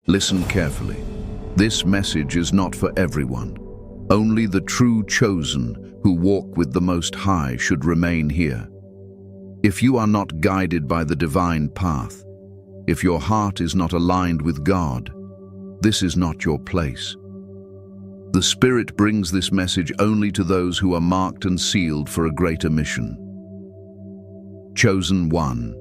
Listen carefully. This message is not for everyone. Only the true chosen who walk with the Most High should remain here. If you are not guided by the divine path, if your heart is not aligned with God, this is not your place. The Spirit brings this message only to those who are marked and sealed for a greater mission. Chosen one.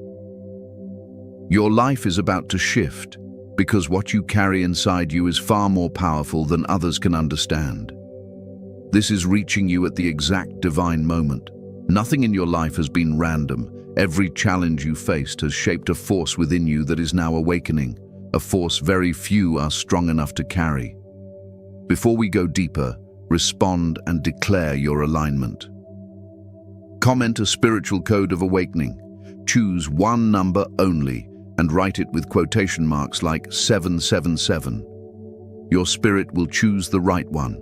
Your life is about to shift because what you carry inside you is far more powerful than others can understand. This is reaching you at the exact divine moment. Nothing in your life has been random. Every challenge you faced has shaped a force within you that is now awakening, a force very few are strong enough to carry. Before we go deeper, respond and declare your alignment. Comment a spiritual code of awakening. Choose one number only and write it with quotation marks like 777. Your spirit will choose the right one.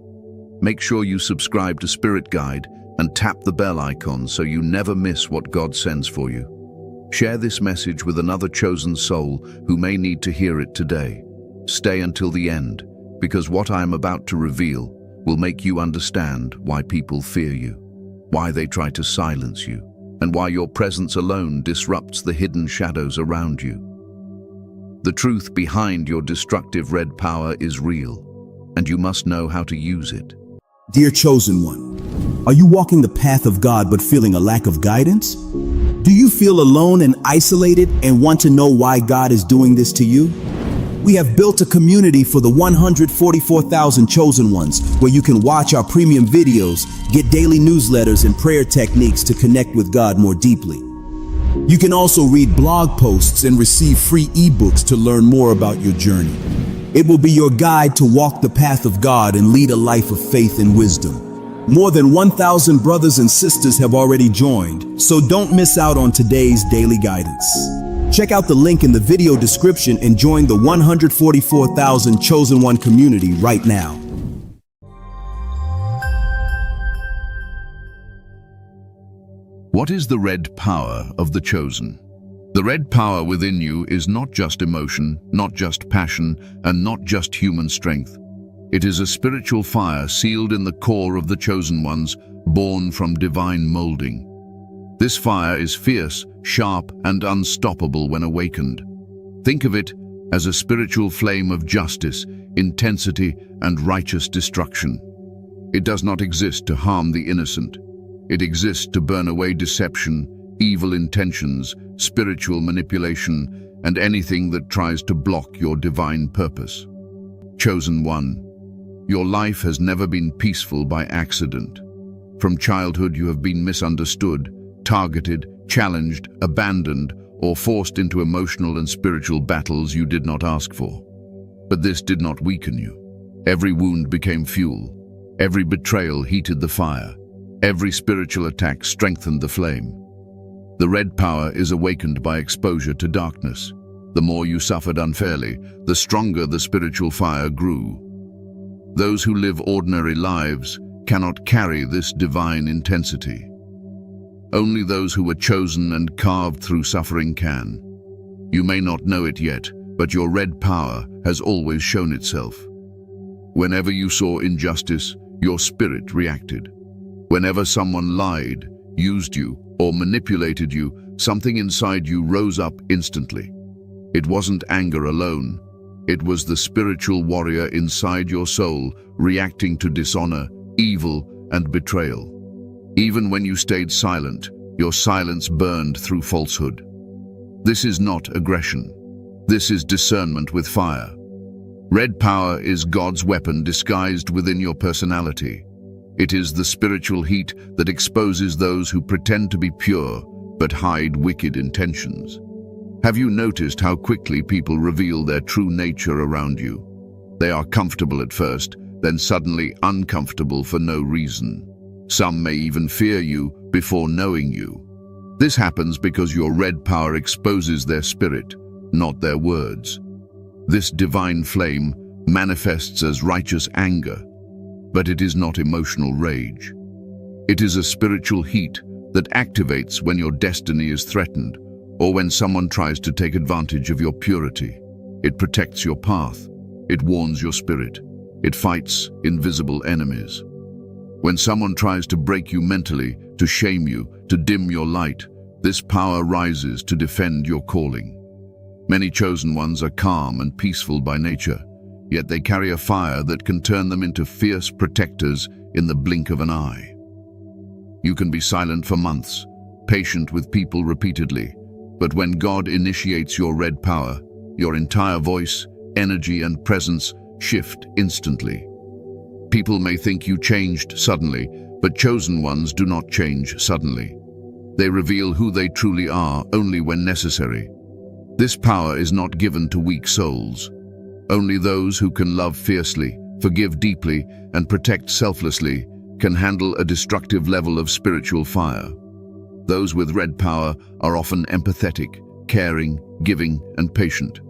Make sure you subscribe to Spirit Guide and tap the bell icon so you never miss what God sends for you. Share this message with another chosen soul who may need to hear it today. Stay until the end, because what I am about to reveal will make you understand why people fear you, why they try to silence you, and why your presence alone disrupts the hidden shadows around you. The truth behind your destructive red power is real, and you must know how to use it. Dear chosen one, are you walking the path of God but feeling a lack of guidance? Do you feel alone and isolated and want to know why God is doing this to you? We have built a community for the 144,000 chosen ones where you can watch our premium videos, get daily newsletters and prayer techniques to connect with God more deeply. You can also read blog posts and receive free ebooks to learn more about your journey. It will be your guide to walk the path of God and lead a life of faith and wisdom. More than 1,000 brothers and sisters have already joined, so don't miss out on today's daily guidance. Check out the link in the video description and join the 144,000 Chosen One community right now. What is the red power of the chosen? The red power within you is not just emotion, not just passion, and not just human strength. It is a spiritual fire sealed in the core of the chosen ones, born from divine molding. This fire is fierce, sharp, and unstoppable when awakened. Think of it as a spiritual flame of justice, intensity, and righteous destruction. It does not exist to harm the innocent. It exists to burn away deception, evil intentions, spiritual manipulation, and anything that tries to block your divine purpose. Chosen one, your life has never been peaceful by accident. From childhood you have been misunderstood, targeted, challenged, abandoned, or forced into emotional and spiritual battles you did not ask for. But this did not weaken you. Every wound became fuel. Every betrayal heated the fire. Every spiritual attack strengthened the flame. The red power is awakened by exposure to darkness. The more you suffered unfairly, the stronger the spiritual fire grew. Those who live ordinary lives cannot carry this divine intensity. Only those who were chosen and carved through suffering can. You may not know it yet, but your red power has always shown itself. Whenever you saw injustice, your spirit reacted. Whenever someone lied, used you, or manipulated you, something inside you rose up instantly. It wasn't anger alone. It was the spiritual warrior inside your soul reacting to dishonor, evil, and betrayal. Even when you stayed silent, your silence burned through falsehood. This is not aggression. This is discernment with fire. Red power is God's weapon disguised within your personality. It is the spiritual heat that exposes those who pretend to be pure but hide wicked intentions. Have you noticed how quickly people reveal their true nature around you? They are comfortable at first, then suddenly uncomfortable for no reason. Some may even fear you before knowing you. This happens because your red power exposes their spirit, not their words. This divine flame manifests as righteous anger, but it is not emotional rage. It is a spiritual heat that activates when your destiny is threatened or when someone tries to take advantage of your purity. It protects your path, It warns your spirit. It fights invisible enemies. When someone tries to break you mentally, to shame you, to dim your light, this power rises to defend your calling. Many chosen ones are calm and peaceful by nature, yet they carry a fire that can turn them into fierce protectors in the blink of an eye. You can be silent for months, patient with people repeatedly, but when God initiates your red power, your entire voice, energy, and presence shift instantly. People may think you changed suddenly, but chosen ones do not change suddenly. They reveal who they truly are only when necessary. This power is not given to weak souls. Only those who can love fiercely, forgive deeply, and protect selflessly can handle a destructive level of spiritual fire. Those with red power are often empathetic, caring, giving, and patient.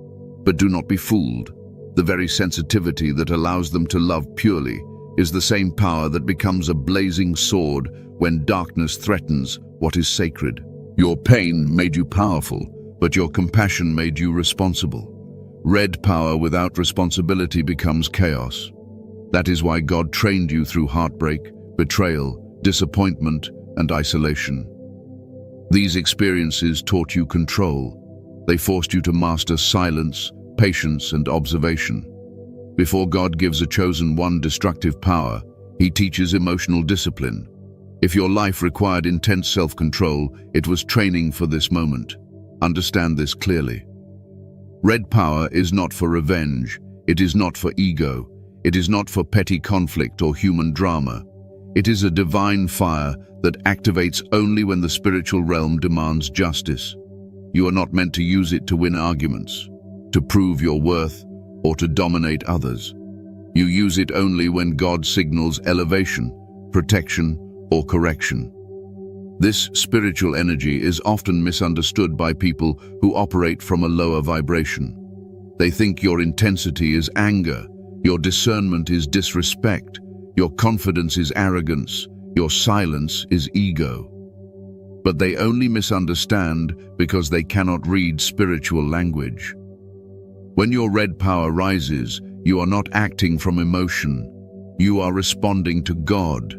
But do not be fooled. The very sensitivity that allows them to love purely is the same power that becomes a blazing sword when darkness threatens what is sacred. Your pain made you powerful, but your compassion made you responsible. Red power without responsibility becomes chaos. That is why God trained you through heartbreak, betrayal, disappointment, and isolation. These experiences taught you control. They forced you to master silence, patience, and observation. Before God gives a chosen one destructive power, He teaches emotional discipline. If your life required intense self-control, it was training for this moment. Understand this clearly. Red power is not for revenge. It is not for ego. It is not for petty conflict or human drama. It is a divine fire that activates only when the spiritual realm demands justice. You are not meant to use it to win arguments, to prove your worth, or to dominate others. You use it only when God signals elevation, protection, or correction. This spiritual energy is often misunderstood by people who operate from a lower vibration. They think your intensity is anger, your discernment is disrespect, your confidence is arrogance, your silence is ego. But they only misunderstand because they cannot read spiritual language. When your red power rises, you are not acting from emotion. You are responding to God.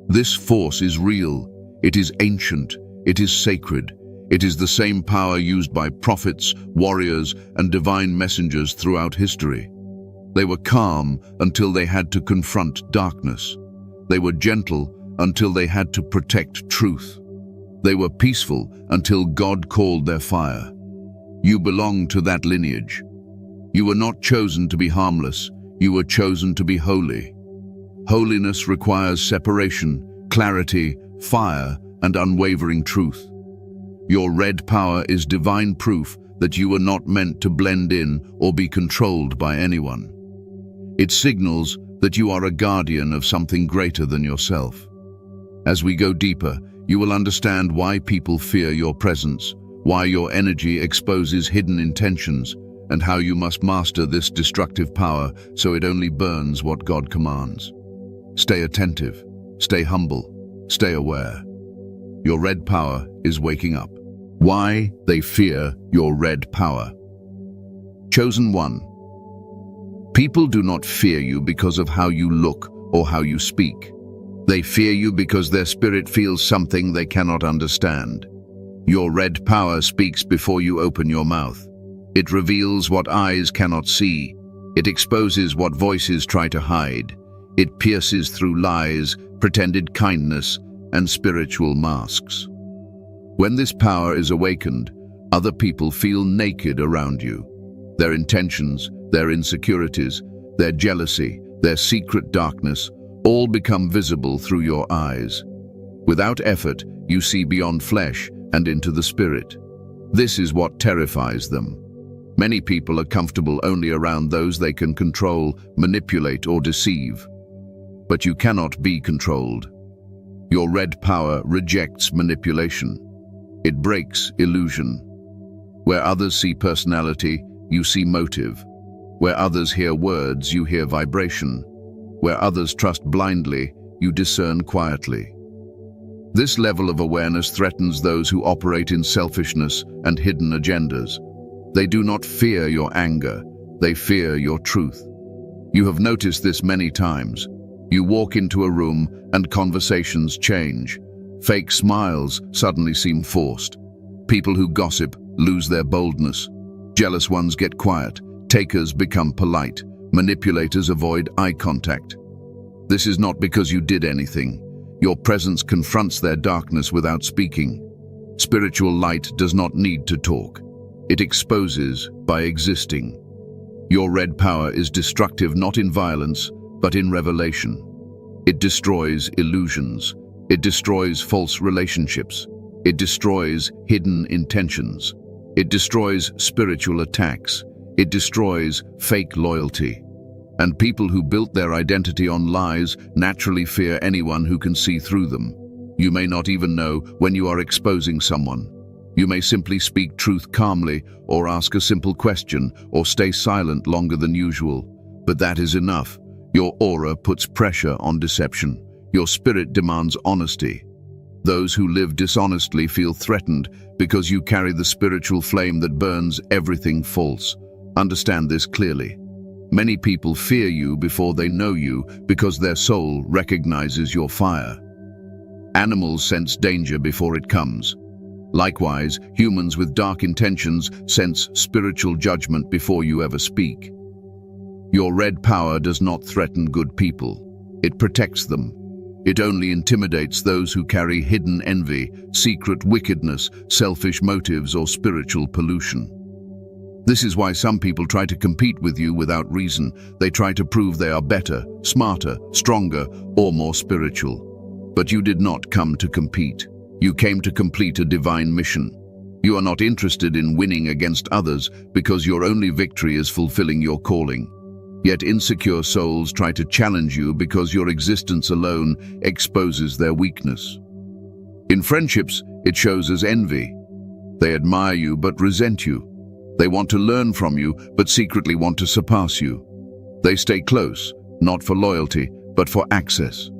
This force is real. It is ancient. It is sacred. It is the same power used by prophets, warriors, and divine messengers throughout history. They were calm until they had to confront darkness. They were gentle until they had to protect truth. They were peaceful until God called their fire. You belong to that lineage. You were not chosen to be harmless. You were chosen to be holy. Holiness requires separation, clarity, fire, and unwavering truth. Your red power is divine proof that you were not meant to blend in or be controlled by anyone. It signals that you are a guardian of something greater than yourself. As we go deeper, you will understand why people fear your presence, why your energy exposes hidden intentions, and how you must master this destructive power so it only burns what God commands. Stay attentive, stay humble, stay aware. Your red power is waking up. Why they fear your red power. Chosen one. People do not fear you because of how you look or how you speak. They fear you because their spirit feels something they cannot understand. Your red power speaks before you open your mouth. It reveals what eyes cannot see. It exposes what voices try to hide. It pierces through lies, pretended kindness, and spiritual masks. When this power is awakened, other people feel naked around you. Their intentions, their insecurities, their jealousy, their secret darkness, all become visible through your eyes. Without effort, you see beyond flesh and into the spirit. This is what terrifies them. Many people are comfortable only around those they can control, manipulate, or deceive. But you cannot be controlled. Your red power rejects manipulation. It breaks illusion. Where others see personality, you see motive. Where others hear words, you hear vibration. Where others trust blindly, you discern quietly. This level of awareness threatens those who operate in selfishness and hidden agendas. They do not fear your anger, they fear your truth. You have noticed this many times. You walk into a room and conversations change. Fake smiles suddenly seem forced. People who gossip lose their boldness. Jealous ones get quiet. Takers become polite. Manipulators avoid eye contact. This is not because you did anything. Your presence confronts their darkness without speaking. Spiritual light does not need to talk. It exposes by existing. Your red power is destructive not in violence, but in revelation. It destroys illusions. It destroys false relationships. It destroys hidden intentions. It destroys spiritual attacks. It destroys fake loyalty. And people who built their identity on lies naturally fear anyone who can see through them. You may not even know when you are exposing someone. You may simply speak truth calmly, or ask a simple question, or stay silent longer than usual. But that is enough. Your aura puts pressure on deception. Your spirit demands honesty. Those who live dishonestly feel threatened because you carry the spiritual flame that burns everything false. Understand this clearly. Many people fear you before they know you because their soul recognizes your fire. Animals sense danger before it comes. Likewise, humans with dark intentions sense spiritual judgment before you ever speak. Your red power does not threaten good people. It protects them. It only intimidates those who carry hidden envy, secret wickedness, selfish motives, or spiritual pollution. This is why some people try to compete with you without reason. They try to prove they are better, smarter, stronger, or more spiritual. But you did not come to compete. You came to complete a divine mission. You are not interested in winning against others because your only victory is fulfilling your calling. Yet insecure souls try to challenge you because your existence alone exposes their weakness. In friendships, it shows as envy. They admire you but resent you. They want to learn from you but secretly want to surpass you. They stay close, not for loyalty, but for access.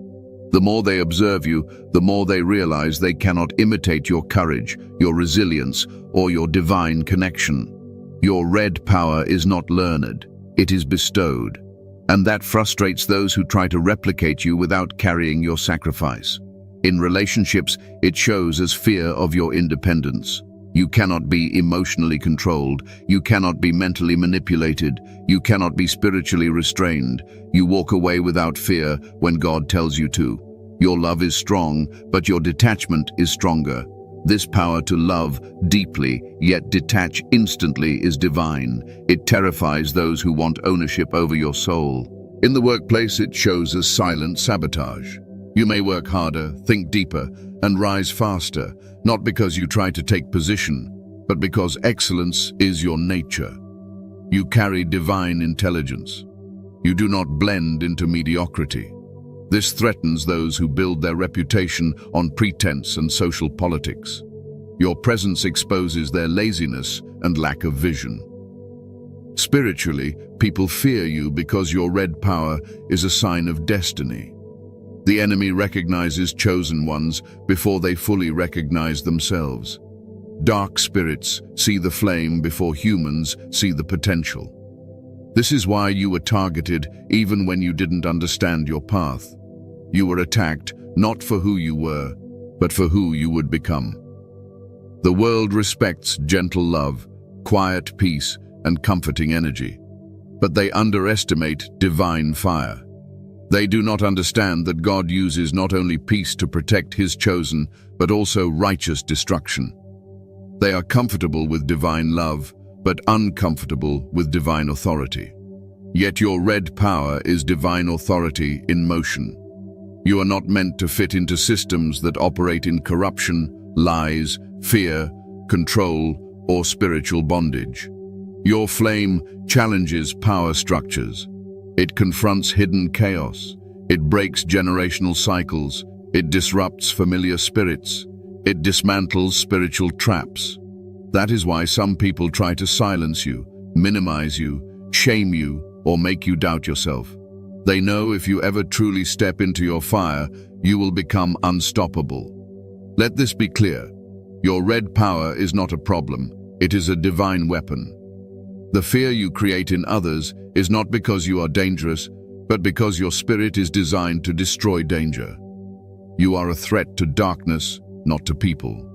The more they observe you, the more they realize they cannot imitate your courage, your resilience, or your divine connection. Your red power is not learned. It is bestowed, and that frustrates those who try to replicate you without carrying your sacrifice. In relationships, it shows as fear of your independence. You cannot be emotionally controlled. You cannot be mentally manipulated. You cannot be spiritually restrained. You walk away without fear when God tells you to. Your love is strong, but your detachment is stronger. This power to love deeply, yet detach instantly, is divine. It terrifies those who want ownership over your soul. In the workplace, it shows as silent sabotage. You may work harder, think deeper, and rise faster, not because you try to take position, but because excellence is your nature. You carry divine intelligence. You do not blend into mediocrity. This threatens those who build their reputation on pretense and social politics. Your presence exposes their laziness and lack of vision. Spiritually, people fear you because your red power is a sign of destiny. The enemy recognizes chosen ones before they fully recognize themselves. Dark spirits see the flame before humans see the potential. This is why you were targeted even when you didn't understand your path. You were attacked not for who you were, but for who you would become. The world respects gentle love, quiet peace, and comforting energy, but they underestimate divine fire. They do not understand that God uses not only peace to protect His chosen, but also righteous destruction. They are comfortable with divine love, but uncomfortable with divine authority. Yet your red power is divine authority in motion. You are not meant to fit into systems that operate in corruption, lies, fear, control, or spiritual bondage. Your flame challenges power structures. It confronts hidden chaos. It breaks generational cycles. It disrupts familiar spirits. It dismantles spiritual traps. That is why some people try to silence you, minimize you, shame you, or make you doubt yourself. They know if you ever truly step into your fire, you will become unstoppable. Let this be clear. Your red power is not a problem. It is a divine weapon. The fear you create in others is not because you are dangerous, but because your spirit is designed to destroy danger. You are a threat to darkness, not to people.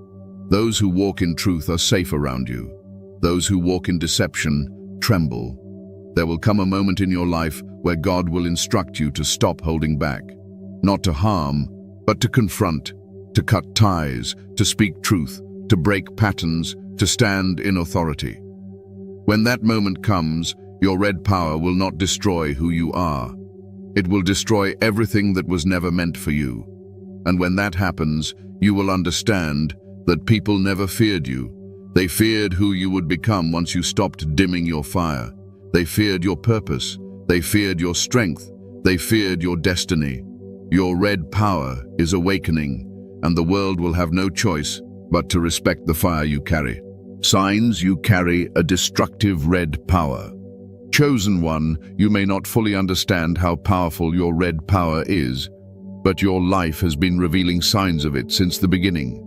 Those who walk in truth are safe around you. Those who walk in deception tremble. There will come a moment in your life where God will instruct you to stop holding back, not to harm, but to confront, to cut ties, to speak truth, to break patterns, to stand in authority. When that moment comes, your red power will not destroy who you are. It will destroy everything that was never meant for you. And when that happens, you will understand that people never feared you. They feared who you would become once you stopped dimming your fire. They feared your purpose. They feared your strength. They feared your destiny. Your red power is awakening, and the world will have no choice but to respect the fire you carry. Signs: you carry a destructive red power. Chosen one, you may not fully understand how powerful your red power is, but your life has been revealing signs of it since the beginning.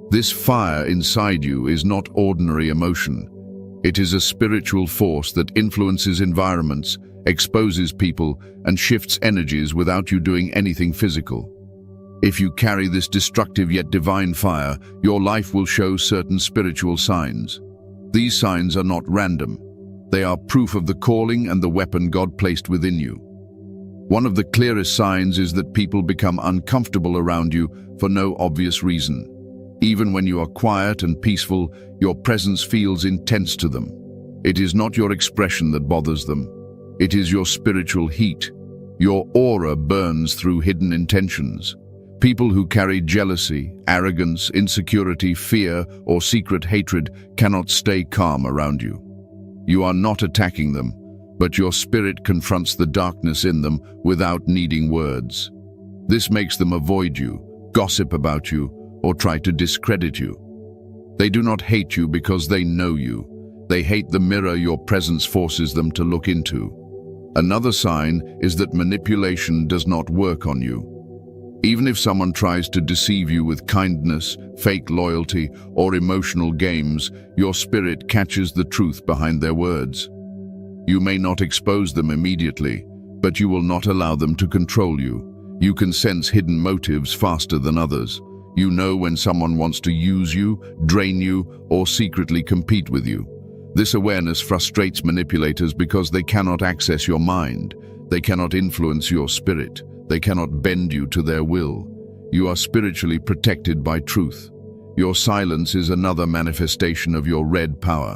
This fire inside you is not ordinary emotion. It is a spiritual force that influences environments, exposes people, and shifts energies without you doing anything physical. If you carry this destructive yet divine fire, your life will show certain spiritual signs. These signs are not random. They are proof of the calling and the weapon God placed within you. One of the clearest signs is that people become uncomfortable around you for no obvious reason. Even when you are quiet and peaceful, your presence feels intense to them. It is not your expression that bothers them. It is your spiritual heat. Your aura burns through hidden intentions. People who carry jealousy, arrogance, insecurity, fear, or secret hatred cannot stay calm around you. You are not attacking them, but your spirit confronts the darkness in them without needing words. This makes them avoid you, gossip about you, or try to discredit you. They do not hate you because they know you. They hate the mirror your presence forces them to look into. Another sign is that manipulation does not work on you. Even if someone tries to deceive you with kindness, fake loyalty, or emotional games, your spirit catches the truth behind their words. You may not expose them immediately, but you will not allow them to control you. You can sense hidden motives faster than others. You know when someone wants to use you, drain you, or secretly compete with you. This awareness frustrates manipulators because they cannot access your mind. They cannot influence your spirit. They cannot bend you to their will. You are spiritually protected by truth. Your silence is another manifestation of your red power.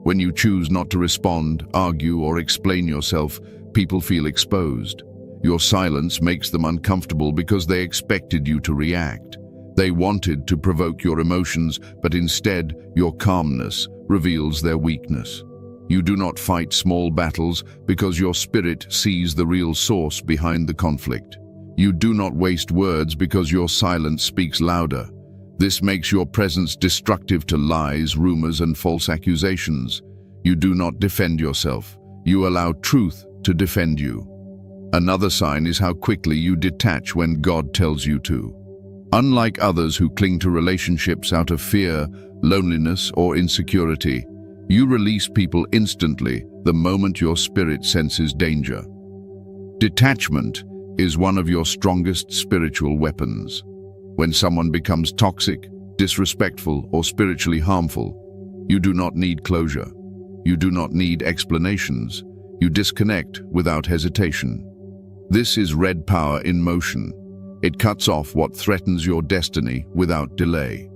When you choose not to respond, argue, or explain yourself, people feel exposed. Your silence makes them uncomfortable because they expected you to react. They wanted to provoke your emotions, but instead, your calmness reveals their weakness. You do not fight small battles because your spirit sees the real source behind the conflict. You do not waste words because your silence speaks louder. This makes your presence destructive to lies, rumors, and false accusations. You do not defend yourself. You allow truth to defend you. Another sign is how quickly you detach when God tells you to. Unlike others who cling to relationships out of fear, loneliness, or insecurity, you release people instantly the moment your spirit senses danger. Detachment is one of your strongest spiritual weapons. When someone becomes toxic, disrespectful, or spiritually harmful, you do not need closure. You do not need explanations. You disconnect without hesitation. This is red power in motion. It cuts off what threatens your destiny without delay.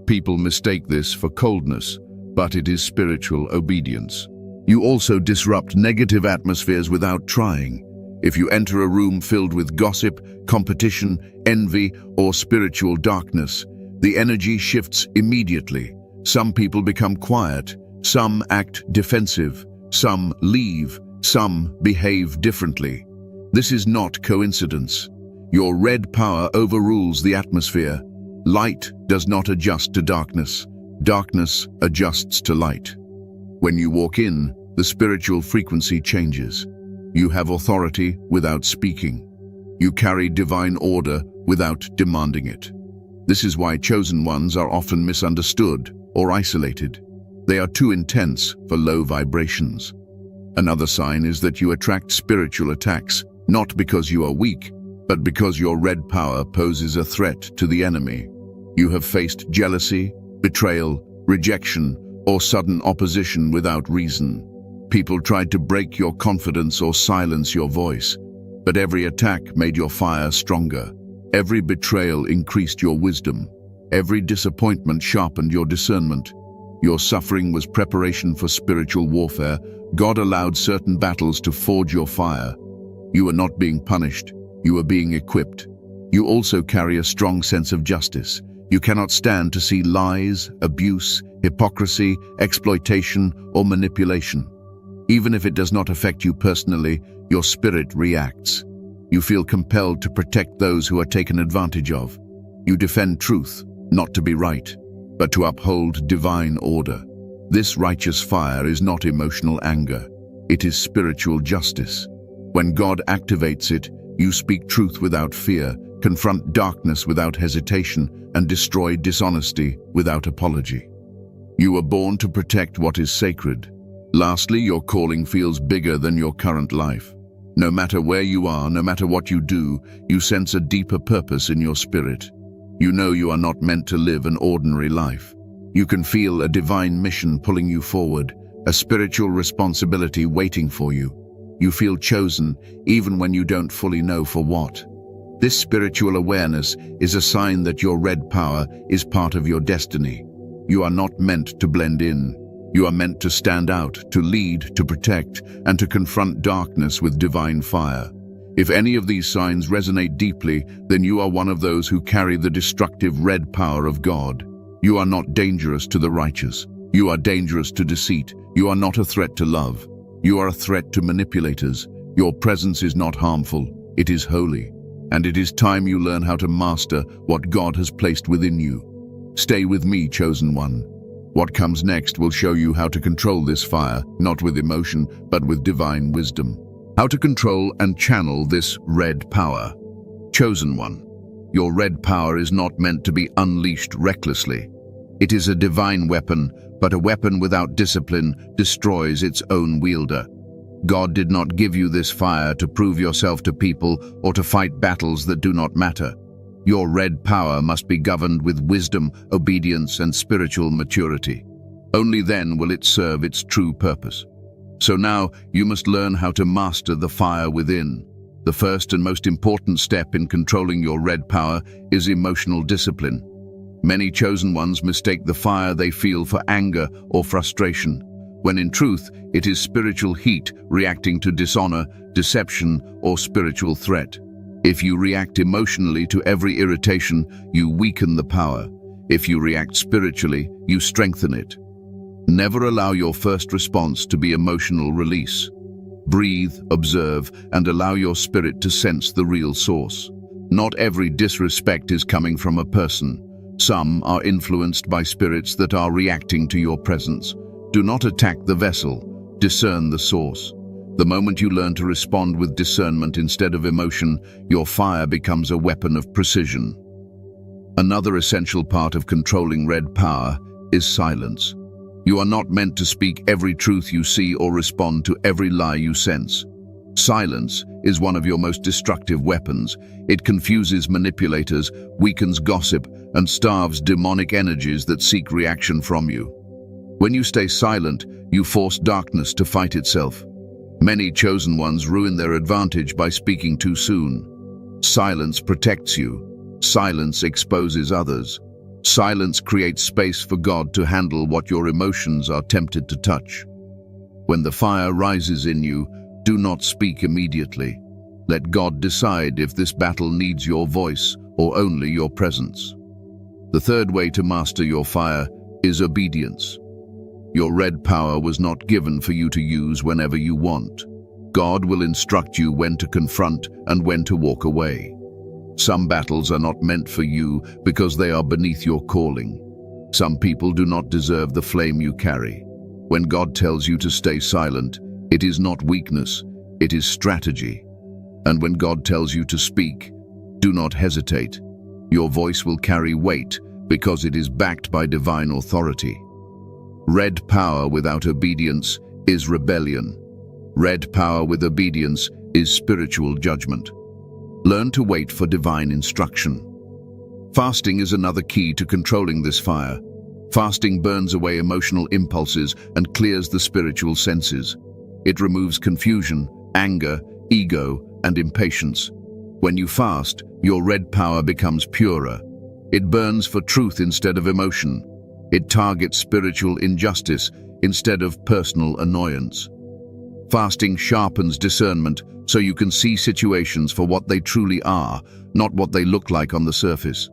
People mistake this for coldness, but it is spiritual obedience. You also disrupt negative atmospheres without trying. If you enter a room filled with gossip, competition, envy, or spiritual darkness, the energy shifts immediately. Some people become quiet, some act defensive, some leave, some behave differently. This is not coincidence. Your red power overrules the atmosphere. Light does not adjust to darkness. Darkness adjusts to light. When you walk in, the spiritual frequency changes. You have authority without speaking. You carry divine order without demanding it. This is why chosen ones are often misunderstood or isolated. They are too intense for low vibrations. Another sign is that you attract spiritual attacks, not because you are weak, but because your red power poses a threat to the enemy. You have faced jealousy, betrayal, rejection, or sudden opposition without reason. People tried to break your confidence or silence your voice, but every attack made your fire stronger. Every betrayal increased your wisdom. Every disappointment sharpened your discernment. Your suffering was preparation for spiritual warfare. God allowed certain battles to forge your fire. You are not being punished. You are being equipped. You also carry a strong sense of justice. You cannot stand to see lies, abuse, hypocrisy, exploitation, or manipulation. Even if it does not affect you personally, your spirit reacts. You feel compelled to protect those who are taken advantage of. You defend truth, not to be right, but to uphold divine order. This righteous fire is not emotional anger. It is spiritual justice. When God activates it, you speak truth without fear, confront darkness without hesitation, and destroy dishonesty without apology. You were born to protect what is sacred. Lastly, your calling feels bigger than your current life. No matter where you are, no matter what you do, you sense a deeper purpose in your spirit. You know you are not meant to live an ordinary life. You can feel a divine mission pulling you forward, a spiritual responsibility waiting for you. You feel chosen, even when you don't fully know for what. This spiritual awareness is a sign that your red power is part of your destiny. You are not meant to blend in. You are meant to stand out, to lead, to protect, and to confront darkness with divine fire. If any of these signs resonate deeply, then you are one of those who carry the destructive red power of God. You are not dangerous to the righteous. You are dangerous to deceit. You are not a threat to love. You are a threat to manipulators. Your presence is not harmful. It is holy. And it is time you learn how to master what God has placed within you. Stay with me, chosen one. What comes next will show you how to control this fire, not with emotion, but with divine wisdom. How to control and channel this red power. Chosen one. Your red power is not meant to be unleashed recklessly. It is a divine weapon, but a weapon without discipline destroys its own wielder. God did not give you this fire to prove yourself to people or to fight battles that do not matter. Your red power must be governed with wisdom, obedience, and spiritual maturity. Only then will it serve its true purpose. So now you must learn how to master the fire within. The first and most important step in controlling your red power is emotional discipline. Many chosen ones mistake the fire they feel for anger or frustration, when in truth it is spiritual heat reacting to dishonor, deception, or spiritual threat. If you react emotionally to every irritation, you weaken the power. If you react spiritually, you strengthen it. Never allow your first response to be emotional release. Breathe, observe, and allow your spirit to sense the real source. Not every disrespect is coming from a person. Some are influenced by spirits that are reacting to your presence. Do not attack the vessel. Discern the source. The moment you learn to respond with discernment instead of emotion, your fire becomes a weapon of precision. Another essential part of controlling red power is silence. You are not meant to speak every truth you see or respond to every lie you sense. Silence is one of your most destructive weapons. It confuses manipulators, weakens gossip, and starves demonic energies that seek reaction from you. When you stay silent, you force darkness to fight itself. Many chosen ones ruin their advantage by speaking too soon. Silence protects you. Silence exposes others. Silence creates space for God to handle what your emotions are tempted to touch. When the fire rises in you, do not speak immediately. Let God decide if this battle needs your voice or only your presence. The third way to master your fire is obedience. Your red power was not given for you to use whenever you want. God will instruct you when to confront and when to walk away. Some battles are not meant for you because they are beneath your calling. Some people do not deserve the flame you carry. When God tells you to stay silent, it is not weakness, it is strategy. And when God tells you to speak, do not hesitate. Your voice will carry weight because it is backed by divine authority. Red power without obedience is rebellion. Red power with obedience is spiritual judgment. Learn to wait for divine instruction. Fasting is another key to controlling this fire. Fasting burns away emotional impulses and clears the spiritual senses. It removes confusion, anger, ego, and impatience. When you fast, your red power becomes purer. It burns for truth instead of emotion. It targets spiritual injustice instead of personal annoyance. Fasting sharpens discernment so you can see situations for what they truly are, not what they look like on the surface.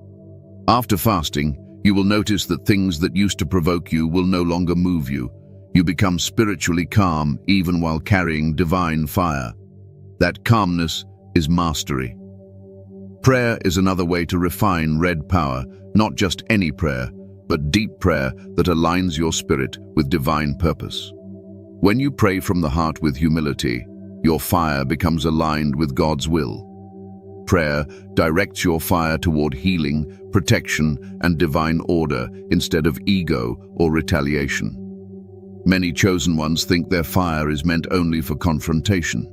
After fasting, you will notice that things that used to provoke you will no longer move you. You become spiritually calm even while carrying divine fire. That calmness is mastery. Prayer is another way to refine red power, not just any prayer, but deep prayer that aligns your spirit with divine purpose. When you pray from the heart with humility, your fire becomes aligned with God's will. Prayer directs your fire toward healing, protection, and divine order instead of ego or retaliation. Many chosen ones think their fire is meant only for confrontation.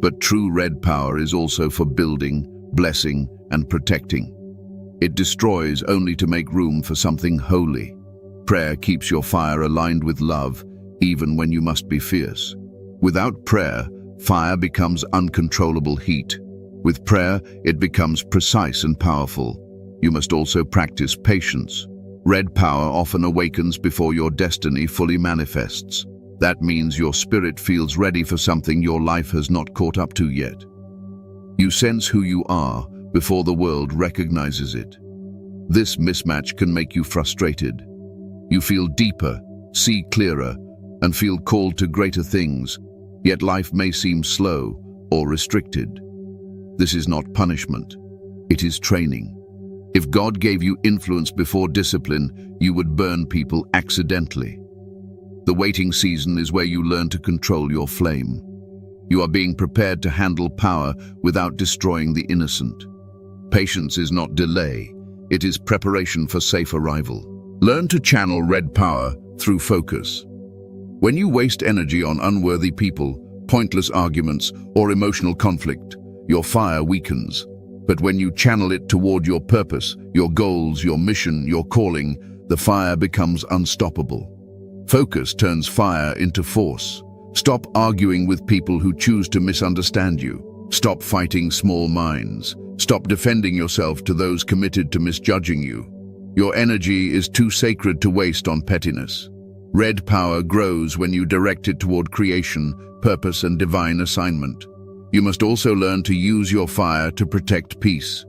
But true red power is also for building, blessing, and protecting. It destroys only to make room for something holy. Prayer keeps your fire aligned with love, even when you must be fierce. Without prayer, fire becomes uncontrollable heat. With prayer, it becomes precise and powerful. You must also practice patience. Red power often awakens before your destiny fully manifests. That means your spirit feels ready for something your life has not caught up to yet. You sense who you are before the world recognizes it. This mismatch can make you frustrated. You feel deeper, see clearer, and feel called to greater things, yet life may seem slow or restricted. This is not punishment. It is training. If God gave you influence before discipline, you would burn people accidentally. The waiting season is where you learn to control your flame. You are being prepared to handle power without destroying the innocent. Patience is not delay. It is preparation for safe arrival. Learn to channel red power through focus. When you waste energy on unworthy people, pointless arguments, or emotional conflict, your fire weakens. But when you channel it toward your purpose, your goals, your mission, your calling, the fire becomes unstoppable. Focus turns fire into force. Stop arguing with people who choose to misunderstand you. Stop fighting small minds. Stop defending yourself to those committed to misjudging you. Your energy is too sacred to waste on pettiness. Red power grows when you direct it toward creation, purpose, and divine assignment. You must also learn to use your fire to protect peace.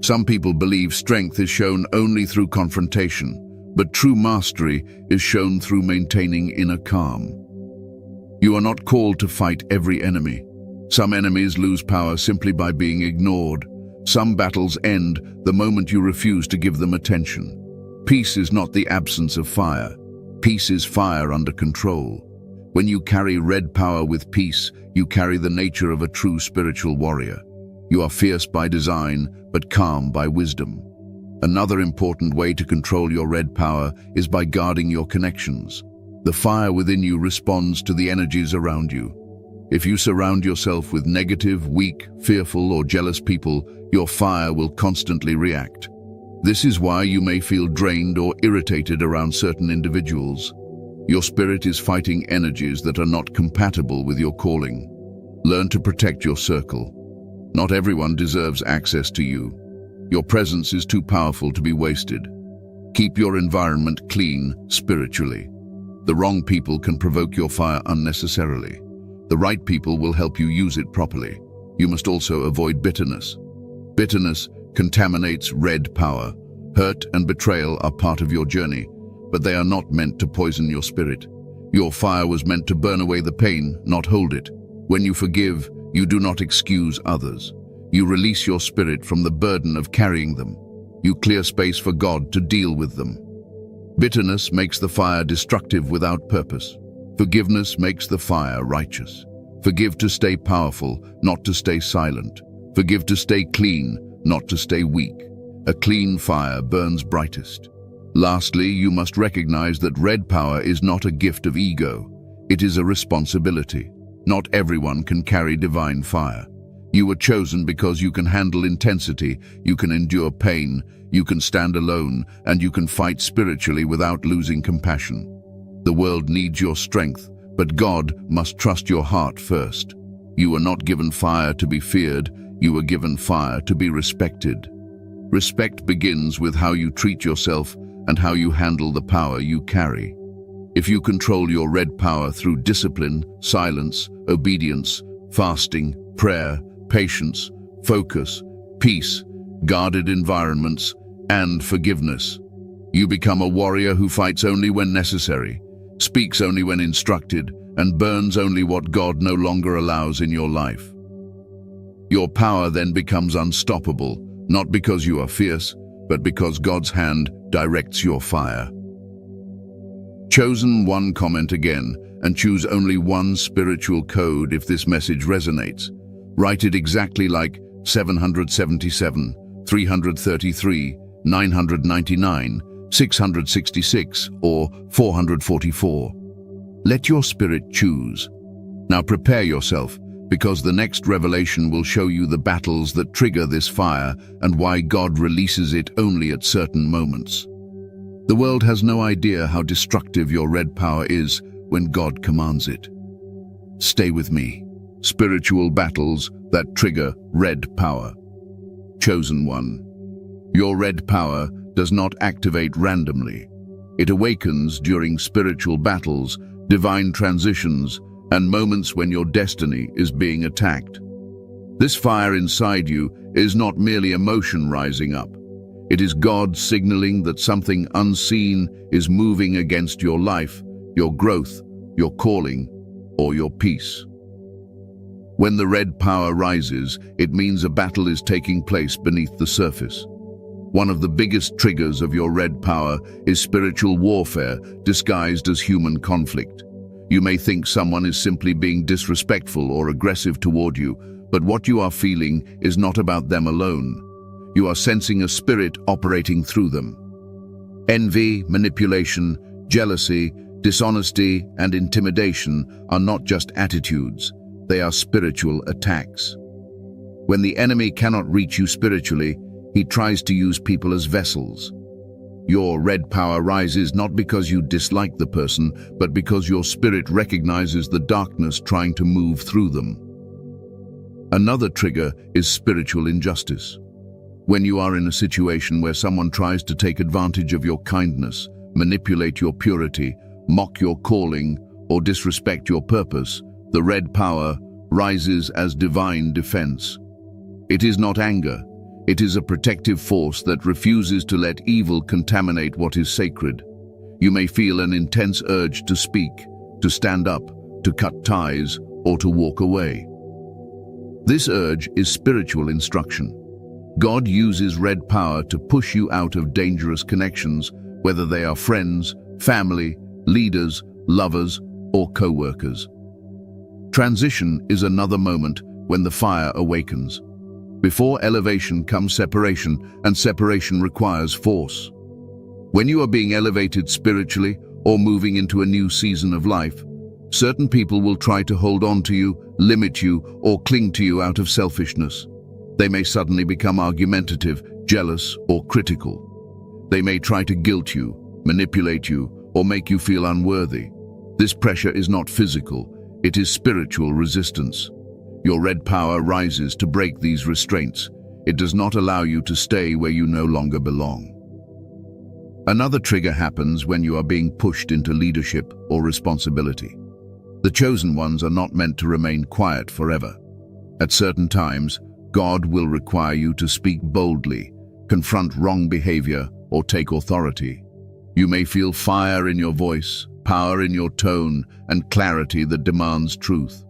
Some people believe strength is shown only through confrontation, but true mastery is shown through maintaining inner calm. You are not called to fight every enemy. Some enemies lose power simply by being ignored. Some battles end the moment you refuse to give them attention. Peace is not the absence of fire. Peace is fire under control. When you carry red power with peace, you carry the nature of a true spiritual warrior. You are fierce by design, but calm by wisdom. Another important way to control your red power is by guarding your connections. The fire within you responds to the energies around you. If you surround yourself with negative, weak, fearful, or jealous people, your fire will constantly react. This is why you may feel drained or irritated around certain individuals. Your spirit is fighting energies that are not compatible with your calling. Learn to protect your circle. Not everyone deserves access to you. Your presence is too powerful to be wasted. Keep your environment clean spiritually. The wrong people can provoke your fire unnecessarily. The right people will help you use it properly. You must also avoid bitterness. Bitterness contaminates red power. Hurt and betrayal are part of your journey, but they are not meant to poison your spirit. Your fire was meant to burn away the pain, not hold it. When you forgive, you do not excuse others. You release your spirit from the burden of carrying them. You clear space for God to deal with them. Bitterness makes the fire destructive without purpose. Forgiveness makes the fire righteous. Forgive to stay powerful, not to stay silent. Forgive to stay clean, not to stay weak. A clean fire burns brightest. Lastly, you must recognize that red power is not a gift of ego. It is a responsibility. Not everyone can carry divine fire. You were chosen because you can handle intensity, you can endure pain, you can stand alone, and you can fight spiritually without losing compassion. The world needs your strength, but God must trust your heart first. You were not given fire to be feared, you were given fire to be respected. Respect begins with how you treat yourself and how you handle the power you carry. If you control your red power through discipline, silence, obedience, fasting, prayer, patience, focus, peace, guarded environments, and forgiveness, you become a warrior who fights only when necessary, speaks only when instructed, and burns only what God no longer allows in your life. Your power then becomes unstoppable, not because you are fierce, but because God's hand directs your fire. Chosen one, comment again and choose only one spiritual code if this message resonates. Write it exactly like 777, 333, 999, 666, or 444. Let your spirit choose. Now prepare yourself, because the next revelation will show you the battles that trigger this fire and why God releases it only at certain moments. The world has no idea how destructive your red power is when God commands it. Stay with me. Spiritual battles that trigger red power. Chosen one. Your red power does not activate randomly. It awakens during spiritual battles, divine transitions, and moments when your destiny is being attacked. This fire inside you is not merely emotion rising up. It is God signaling that something unseen is moving against your life, your growth, your calling, or your peace. When the red power rises, it means a battle is taking place beneath the surface. One of the biggest triggers of your red power is spiritual warfare disguised as human conflict. You may think someone is simply being disrespectful or aggressive toward you, but what you are feeling is not about them alone. You are sensing a spirit operating through them. Envy, manipulation, jealousy, dishonesty, and intimidation are not just attitudes, they are spiritual attacks. When the enemy cannot reach you spiritually, he tries to use people as vessels. Your red power rises not because you dislike the person, but because your spirit recognizes the darkness trying to move through them. Another trigger is spiritual injustice. When you are in a situation where someone tries to take advantage of your kindness, manipulate your purity, mock your calling, or disrespect your purpose, the red power rises as divine defense. It is not anger. It is a protective force that refuses to let evil contaminate what is sacred. You may feel an intense urge to speak, to stand up, to cut ties, or to walk away. This urge is spiritual instruction. God uses red power to push you out of dangerous connections, whether they are friends, family, leaders, lovers, or co-workers. Transition is another moment when the fire awakens. Before elevation comes separation, and separation requires force. When you are being elevated spiritually or moving into a new season of life, certain people will try to hold on to you, limit you, or cling to you out of selfishness. They may suddenly become argumentative, jealous, or critical. They may try to guilt you, manipulate you, or make you feel unworthy. This pressure is not physical, it is spiritual resistance. Your red power rises to break these restraints. It does not allow you to stay where you no longer belong. Another trigger happens when you are being pushed into leadership or responsibility. The chosen ones are not meant to remain quiet forever. At certain times, God will require you to speak boldly, confront wrong behavior, or take authority. You may feel fire in your voice, power in your tone, and clarity that demands truth.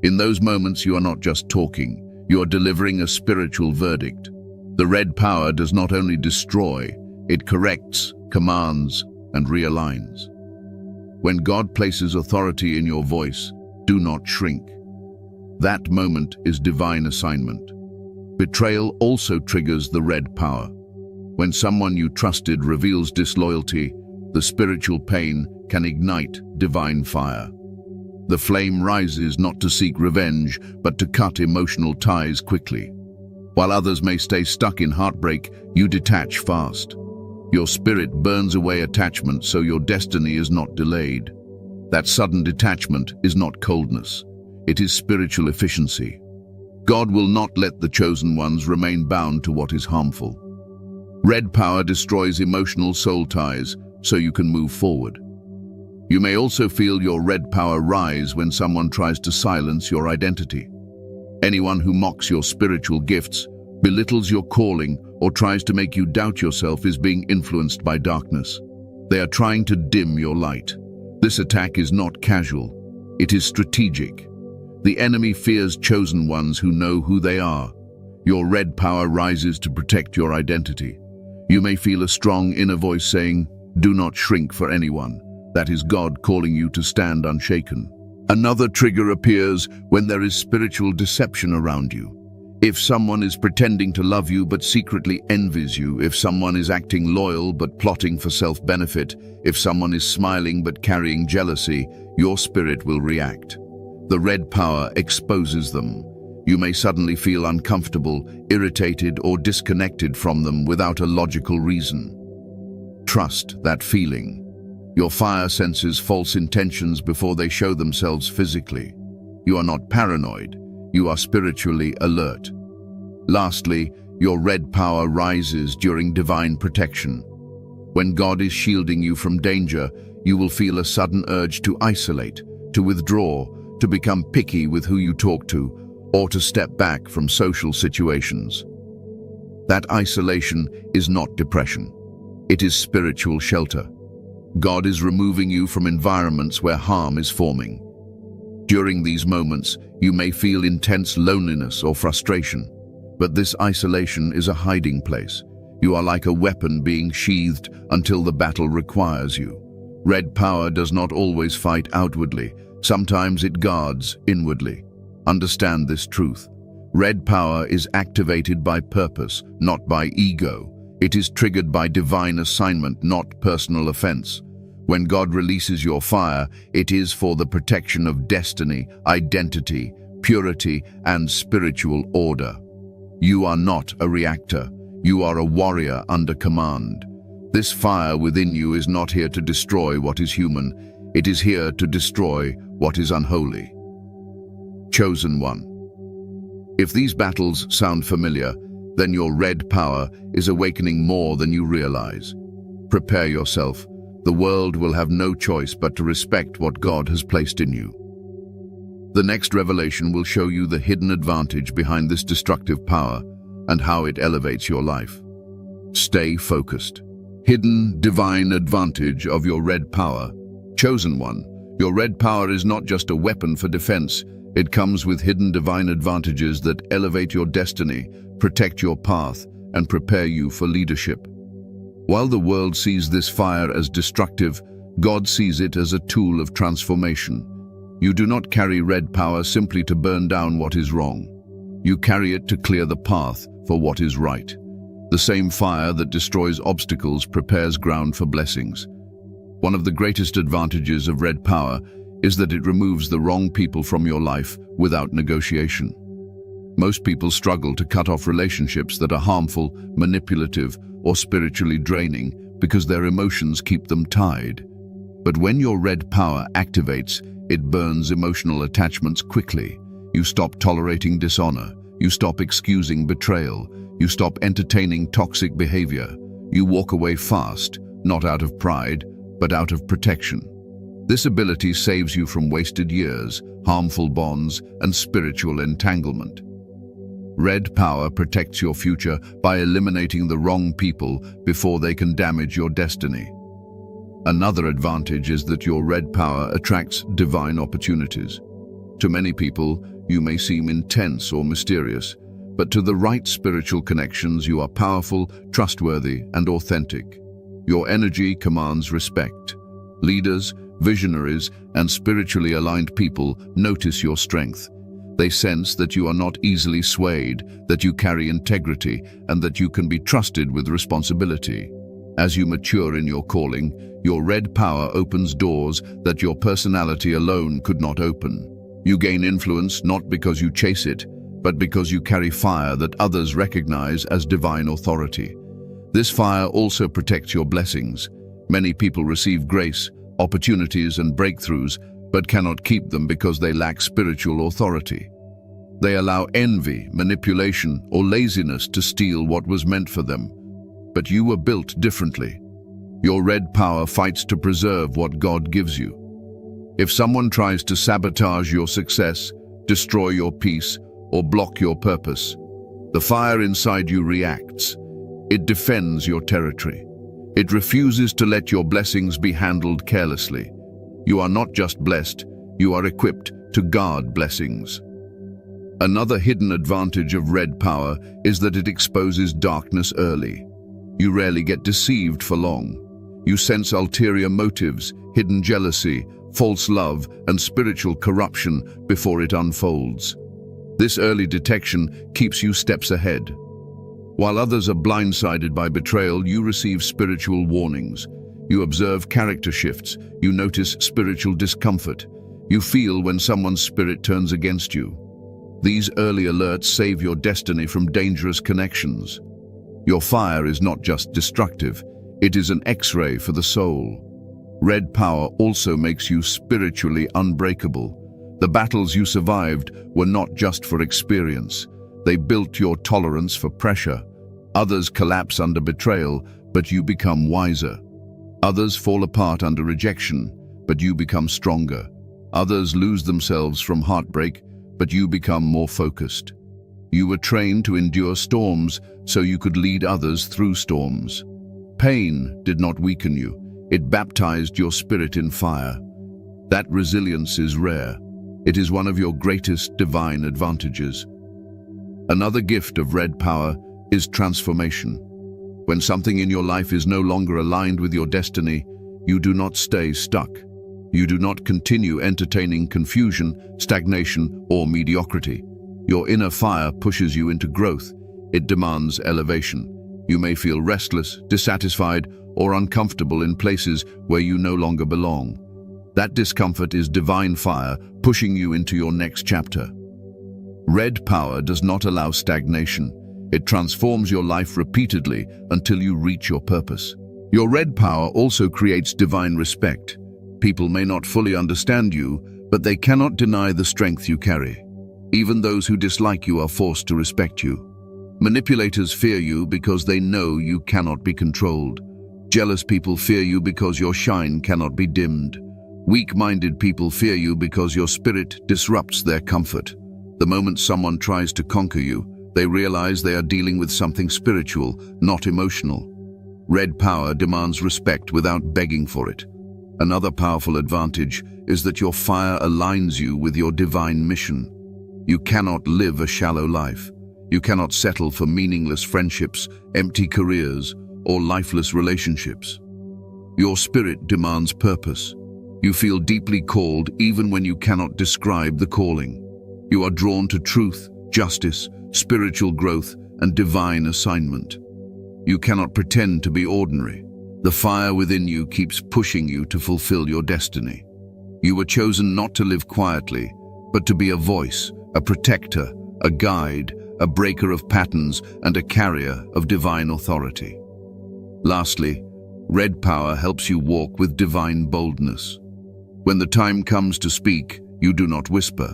In those moments, you are not just talking, you are delivering a spiritual verdict. The red power does not only destroy, it corrects, commands, and realigns. When God places authority in your voice, do not shrink. That moment is divine assignment. Betrayal also triggers the red power. When someone you trusted reveals disloyalty, the spiritual pain can ignite divine fire. The flame rises not to seek revenge, but to cut emotional ties quickly. While others may stay stuck in heartbreak, you detach fast. Your spirit burns away attachment so your destiny is not delayed. That sudden detachment is not coldness. It is spiritual efficiency. God will not let the chosen ones remain bound to what is harmful. Red power destroys emotional soul ties so you can move forward. You may also feel your red power rise when someone tries to silence your identity. Anyone who mocks your spiritual gifts, belittles your calling, or tries to make you doubt yourself is being influenced by darkness. They are trying to dim your light. This attack is not casual. It is strategic. The enemy fears chosen ones who know who they are. Your red power rises to protect your identity. You may feel a strong inner voice saying, "Do not shrink for anyone." That is God calling you to stand unshaken. Another trigger appears when there is spiritual deception around you. If someone is pretending to love you but secretly envies you, if someone is acting loyal but plotting for self-benefit, if someone is smiling but carrying jealousy, your spirit will react. The red power exposes them. You may suddenly feel uncomfortable, irritated, or disconnected from them without a logical reason. Trust that feeling. Your fire senses false intentions before they show themselves physically. You are not paranoid. You are spiritually alert. Lastly, your red power rises during divine protection. When God is shielding you from danger, you will feel a sudden urge to isolate, to withdraw, to become picky with who you talk to, or to step back from social situations. That isolation is not depression. It is spiritual shelter. God is removing you from environments where harm is forming. During these moments, you may feel intense loneliness or frustration, but this isolation is a hiding place. You are like a weapon being sheathed until the battle requires you. Red power does not always fight outwardly. Sometimes it guards inwardly. Understand this truth. Red power is activated by purpose, not by ego. It is triggered by divine assignment, not personal offense. When God releases your fire, it is for the protection of destiny, identity, purity, and spiritual order. You are not a reactor. You are a warrior under command. This fire within you is not here to destroy what is human. It is here to destroy what is unholy. Chosen one. If these battles sound familiar, then your red power is awakening more than you realize. Prepare yourself. The world will have no choice but to respect what God has placed in you. The next revelation will show you the hidden advantage behind this destructive power and how it elevates your life. Stay focused. Hidden divine advantage of your red power. Chosen one. Your red power is not just a weapon for defense. It comes with hidden divine advantages that elevate your destiny, protect your path, and prepare you for leadership. While the world sees this fire as destructive, God sees it as a tool of transformation. You do not carry red power simply to burn down what is wrong. You carry it to clear the path for what is right. The same fire that destroys obstacles prepares ground for blessings. One of the greatest advantages of red power is that it removes the wrong people from your life without negotiation. Most people struggle to cut off relationships that are harmful, manipulative, or spiritually draining because their emotions keep them tied. But when your red power activates, it burns emotional attachments quickly. You stop tolerating dishonor. You stop excusing betrayal. You stop entertaining toxic behavior. You walk away fast, not out of pride, but out of protection. This ability saves you from wasted years, harmful bonds, and spiritual entanglement. Red power protects your future by eliminating the wrong people before they can damage your destiny. Another advantage is that your red power attracts divine opportunities. To many people, you may seem intense or mysterious, but to the right spiritual connections, you are powerful, trustworthy, and authentic. Your energy commands respect. Leaders, visionaries, and spiritually aligned people notice your strength. They sense that you are not easily swayed, that you carry integrity, and that you can be trusted with responsibility. As you mature in your calling, your red power opens doors that your personality alone could not open. You gain influence not because you chase it, but because you carry fire that others recognize as divine authority. This fire also protects your blessings. Many people receive grace, opportunities, and breakthroughs, but cannot keep them because they lack spiritual authority. They allow envy, manipulation, or laziness to steal what was meant for them. But you were built differently. Your red power fights to preserve what God gives you. If someone tries to sabotage your success, destroy your peace, or block your purpose, the fire inside you reacts. It defends your territory. It refuses to let your blessings be handled carelessly. You are not just blessed, you are equipped to guard blessings. Another hidden advantage of red power is that it exposes darkness early. You rarely get deceived for long. You sense ulterior motives, hidden jealousy, false love, and spiritual corruption before it unfolds. This early detection keeps you steps ahead. While others are blindsided by betrayal, you receive spiritual warnings. You observe character shifts. You notice spiritual discomfort. You feel when someone's spirit turns against you. These early alerts save your destiny from dangerous connections. Your fire is not just destructive, it is an X-ray for the soul. Red power also makes you spiritually unbreakable. The battles you survived were not just for experience. They built your tolerance for pressure. Others collapse under betrayal, but you become wiser. Others fall apart under rejection, but you become stronger. Others lose themselves from heartbreak, but you become more focused. You were trained to endure storms so you could lead others through storms. Pain did not weaken you. It baptized your spirit in fire. That resilience is rare. It is one of your greatest divine advantages. Another gift of red power is transformation. When something in your life is no longer aligned with your destiny, you do not stay stuck. You do not continue entertaining confusion, stagnation, or mediocrity. Your inner fire pushes you into growth. It demands elevation. You may feel restless, dissatisfied, or uncomfortable in places where you no longer belong. That discomfort is divine fire pushing you into your next chapter. Red power does not allow stagnation. It transforms your life repeatedly until you reach your purpose. Your red power also creates divine respect. People may not fully understand you, but they cannot deny the strength you carry. Even those who dislike you are forced to respect you. Manipulators fear you because they know you cannot be controlled. Jealous people fear you because your shine cannot be dimmed. Weak-minded people fear you because your spirit disrupts their comfort. The moment someone tries to conquer you, they realize they are dealing with something spiritual, not emotional. Red power demands respect without begging for it. Another powerful advantage is that your fire aligns you with your divine mission. You cannot live a shallow life. You cannot settle for meaningless friendships, empty careers, or lifeless relationships. Your spirit demands purpose. You feel deeply called even when you cannot describe the calling. You are drawn to truth, justice, spiritual growth, and divine assignment. You cannot pretend to be ordinary. The fire within you keeps pushing you to fulfill your destiny. You were chosen not to live quietly, but to be a voice, a protector, a guide, a breaker of patterns, and a carrier of divine authority. Lastly, red power helps you walk with divine boldness. When the time comes to speak, you do not whisper.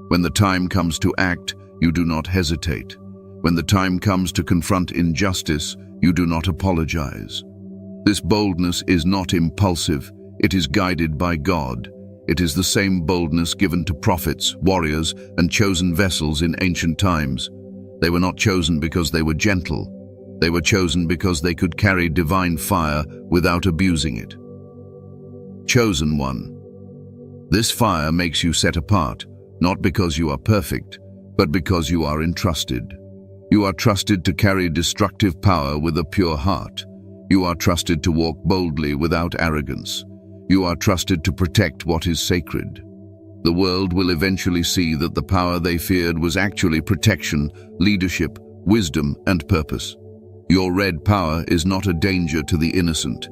When the time comes to act, you do not hesitate. When the time comes to confront injustice, you do not apologize. This boldness is not impulsive, it is guided by God. It is the same boldness given to prophets, warriors, and chosen vessels in ancient times. They were not chosen because they were gentle. They were chosen because they could carry divine fire without abusing it. Chosen one. This fire makes you set apart, not because you are perfect, but because you are entrusted. You are trusted to carry destructive power with a pure heart. You are trusted to walk boldly without arrogance. You are trusted to protect what is sacred. The world will eventually see that the power they feared was actually protection, leadership, wisdom, and purpose. Your red power is not a danger to the innocent.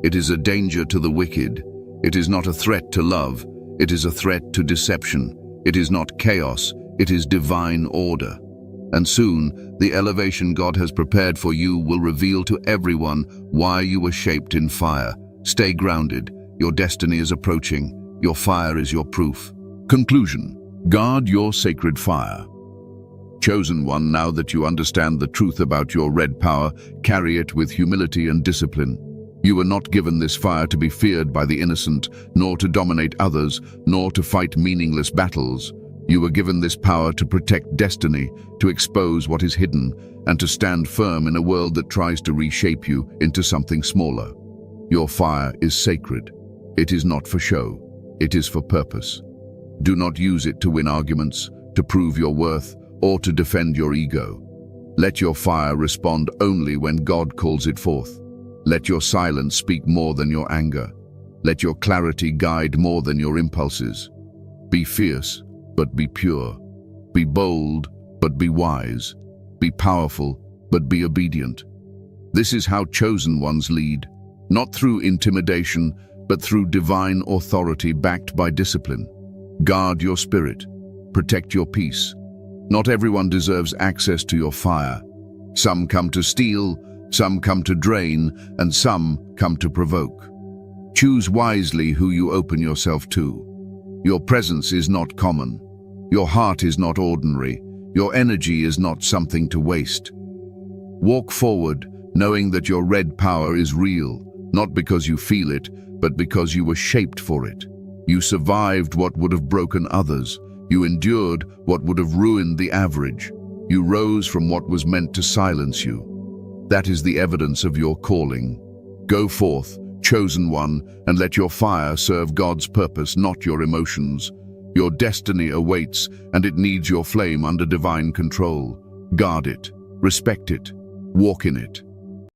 It is a danger to the wicked. It is not a threat to love. It is a threat to deception. It is not chaos. It is divine order. And soon, the elevation God has prepared for you will reveal to everyone why you were shaped in fire. Stay grounded. Your destiny is approaching. Your fire is your proof. Conclusion. Guard your sacred fire. Chosen one, now that you understand the truth about your red power, carry it with humility and discipline. You were not given this fire to be feared by the innocent, nor to dominate others, nor to fight meaningless battles. You were given this power to protect destiny, to expose what is hidden, and to stand firm in a world that tries to reshape you into something smaller. Your fire is sacred. It is not for show. It is for purpose. Do not use it to win arguments, to prove your worth, or to defend your ego. Let your fire respond only when God calls it forth. Let your silence speak more than your anger. Let your clarity guide more than your impulses. Be fierce, but be pure. Be bold, but be wise. Be powerful, but be obedient. This is how chosen ones lead, not through intimidation, but through divine authority backed by discipline. Guard your spirit. Protect your peace. Not everyone deserves access to your fire. Some come to steal, some come to drain, and some come to provoke. Choose wisely who you open yourself to. Your presence is not common. Your heart is not ordinary. Your energy is not something to waste. Walk forward, knowing that your red power is real, not because you feel it, but because you were shaped for it. You survived what would have broken others. You endured what would have ruined the average. You rose from what was meant to silence you. That is the evidence of your calling. Go forth, chosen one, and let your fire serve God's purpose, not your emotions. Your destiny awaits, and it needs your flame under divine control. Guard it, respect it, walk in it.